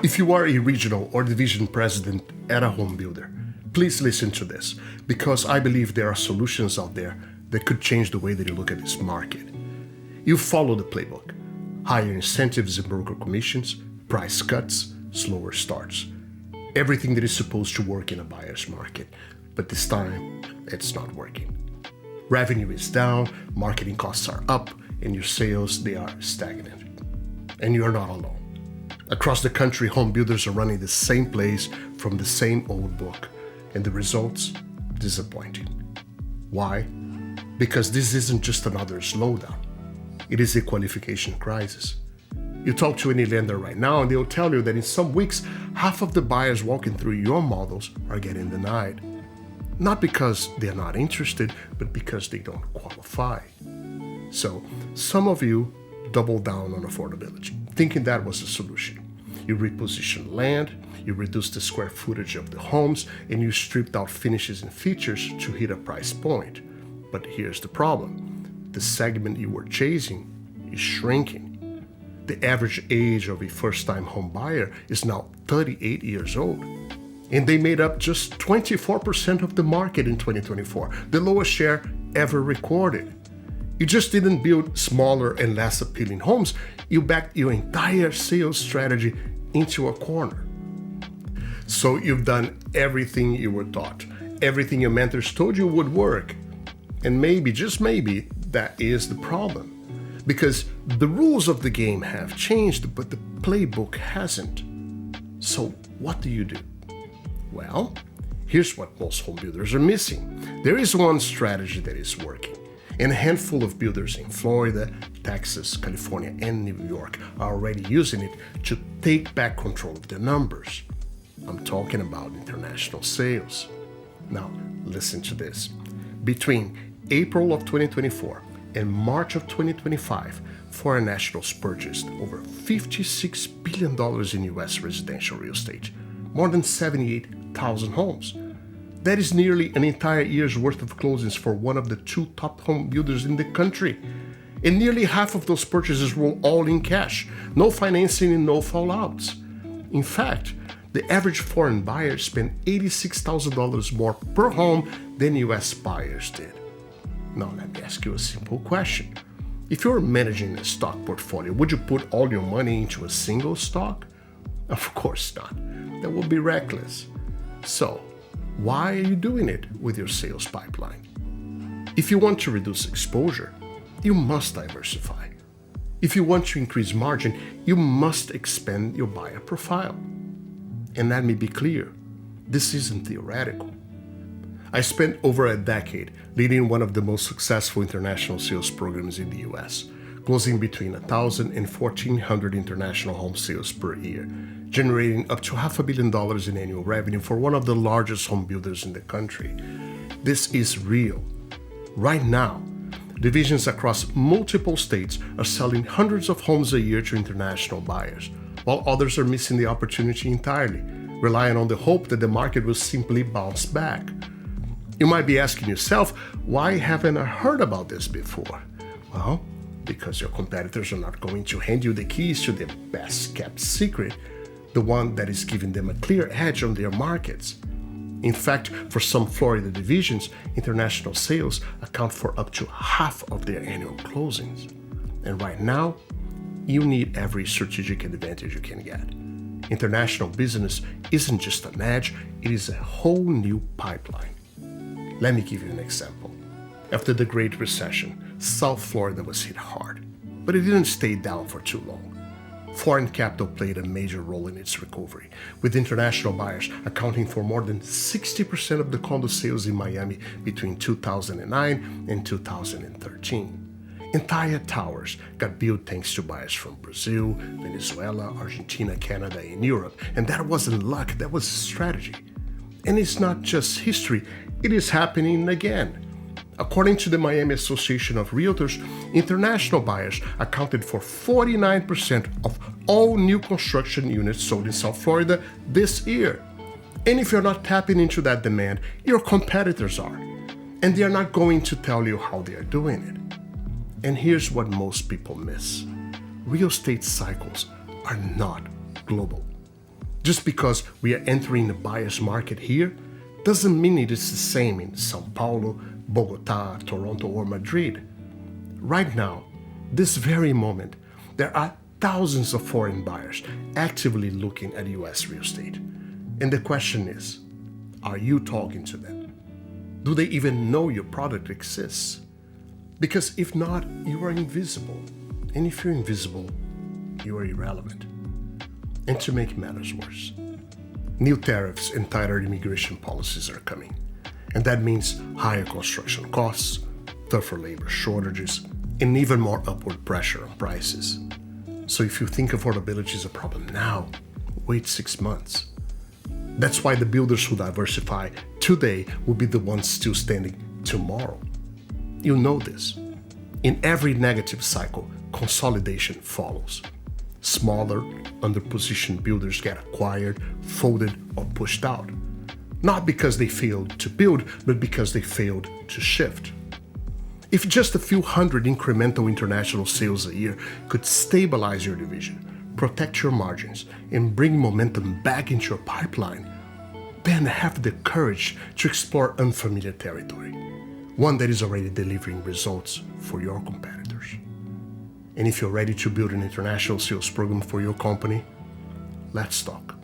If you are a regional or division president at a home builder, please listen to this, because I believe there are solutions out there that could change the way that you look at this market. You follow the playbook: higher incentives and broker commissions, price cuts, slower starts. Everything that is supposed to work in a buyer's market, but this time it's not working. Revenue is down, marketing costs are up, and your sales, they are stagnant. And you're not alone. Across the country, home builders are running the same plays from the same old book, and the results, disappointing. Why? Because this isn't just another slowdown. It is a qualification crisis. You talk to any lender right now and they'll tell you that in some weeks, half of the buyers walking through your models are getting denied. Not because they're not interested, but because they don't qualify. So, some of you double down on affordability, thinking that was the solution. You reposition land, you reduce the square footage of the homes, and you stripped out finishes and features to hit a price point. But here's the problem. The segment you were chasing is shrinking. The average age of a first-time home buyer is now 38 years old. And they made up just 24% of the market in 2024, the lowest share ever recorded. You just didn't build smaller and less appealing homes, you backed your entire sales strategy into a corner. So you've done everything you were taught, everything your mentors told you would work. And maybe, just maybe, that is the problem. Because the rules of the game have changed, but the playbook hasn't. So what do you do? Well, here's what most home builders are missing. There is one strategy that is working, and a handful of builders in Florida, Texas, California, and New York are already using it to take back control of their numbers. I'm talking about international sales. Now, listen to this. Between April of 2024 and March of 2025, foreign nationals purchased over $56 billion in U.S. residential real estate, more than 78,000 homes. That is nearly an entire year's worth of closings for one of the two top home builders in the country. And nearly half of those purchases were all in cash, no financing and no fallouts. In fact, the average foreign buyer spent $86,000 more per home than U.S. buyers did. Now let me ask you a simple question. If you're managing a stock portfolio, would you put all your money into a single stock? Of course not. That would be reckless. So, why are you doing it with your sales pipeline? If you want to reduce exposure, you must diversify. If you want to increase margin, you must expand your buyer profile. And let me be clear, this isn't theoretical. I spent over a decade leading one of the most successful international sales programs in the US, closing between 1,000 and 1,400 international home sales per year, generating up to $500 million in annual revenue for one of the largest home builders in the country. This is real. Right now, divisions across multiple states are selling hundreds of homes a year to international buyers, while others are missing the opportunity entirely, relying on the hope that the market will simply bounce back. You might be asking yourself, why haven't I heard about this before? Well, because your competitors are not going to hand you the keys to their best kept secret, the one that is giving them a clear edge on their markets. In fact, for some Florida divisions, international sales account for up to half of their annual closings. And right now, you need every strategic advantage you can get. International business isn't just an edge, it is a whole new pipeline. Let me give you an example. After the Great Recession, South Florida was hit hard, but it didn't stay down for too long. Foreign capital played a major role in its recovery, with international buyers accounting for more than 60% of the condo sales in Miami between 2009 and 2013. Entire towers got built thanks to buyers from Brazil, Venezuela, Argentina, Canada, and Europe, and that wasn't luck, that was strategy. And it's not just history, it is happening again. According to the Miami Association of Realtors, international buyers accounted for 49% of all new construction units sold in South Florida this year. And if you're not tapping into that demand, your competitors are. And they are not going to tell you how they are doing it. And here's what most people miss. Real estate cycles are not global. Just because we are entering the buyer's market here doesn't mean it is the same in São Paulo, Bogotá, Toronto, or Madrid. Right now, this very moment, there are thousands of foreign buyers actively looking at US real estate. And the question is, are you talking to them? Do they even know your product exists? Because if not, you are invisible. And if you're invisible, you are irrelevant. And to make matters worse, new tariffs and tighter immigration policies are coming. And that means higher construction costs, tougher labor shortages, and even more upward pressure on prices. So if you think affordability is a problem now, wait 6 months. That's why the builders who diversify today will be the ones still standing tomorrow. You know this. In every negative cycle, consolidation follows. Smaller, underpositioned builders get acquired, folded, or pushed out. Not because they failed to build, but because they failed to shift. If just a few hundred incremental international sales a year could stabilize your division, protect your margins, and bring momentum back into your pipeline, then have the courage to explore unfamiliar territory, one that is already delivering results for your competitors. And if you're ready to build an international sales program for your company, let's talk.